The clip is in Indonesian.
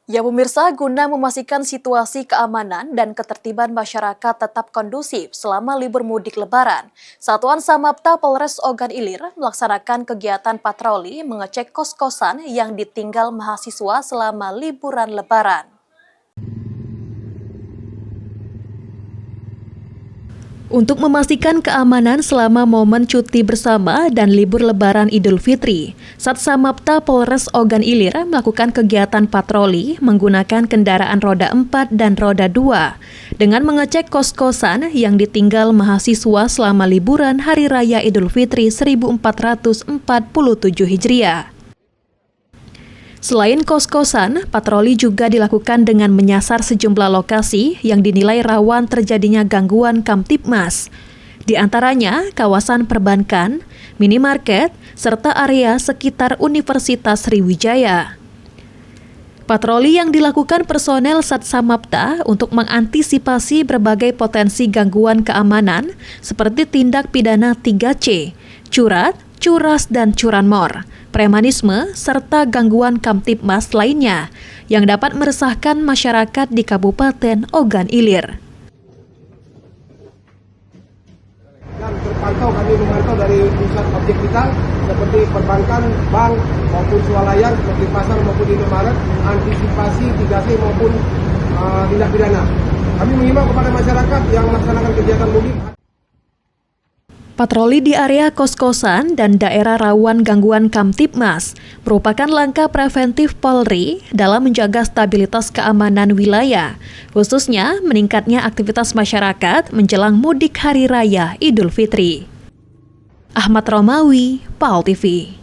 Ya pemirsa, guna memastikan situasi keamanan dan ketertiban masyarakat tetap kondusif selama libur mudik lebaran, Satuan Samapta Polres Ogan Ilir melaksanakan kegiatan patroli mengecek kos-kosan yang ditinggal mahasiswa selama liburan lebaran. Untuk memastikan keamanan selama momen cuti bersama dan libur lebaran Idul Fitri, Satsamapta Polres Ogan Ilir melakukan kegiatan patroli menggunakan kendaraan roda 4 dan roda 2 dengan mengecek kos-kosan yang ditinggal mahasiswa selama liburan Hari Raya Idul Fitri 1447 Hijriah. Selain kos-kosan, patroli juga dilakukan dengan menyasar sejumlah lokasi yang dinilai rawan terjadinya gangguan Kamtibmas. Di antaranya kawasan perbankan, minimarket, serta area sekitar Universitas Sriwijaya. Patroli yang dilakukan personel Satsamapta untuk mengantisipasi berbagai potensi gangguan keamanan seperti tindak pidana 3C, curat, curas dan curanmor, premanisme, serta gangguan Kamtibmas lainnya yang dapat meresahkan masyarakat di Kabupaten Ogan Ilir. Dan kami memantau dari pusat objek vital seperti perbankan, bank maupun swalayan seperti pasar maupun Indomaret, antisipasi 3C maupun tindak pidana. Kami mengimbau kepada masyarakat yang melaksanakan kegiatan mudik. Patroli di area kos-kosan dan daerah rawan gangguan Kamtibmas merupakan langkah preventif Polri dalam menjaga stabilitas keamanan wilayah, khususnya meningkatnya aktivitas masyarakat menjelang mudik Hari Raya Idul Fitri. Ahmad Romawi, PAL TV.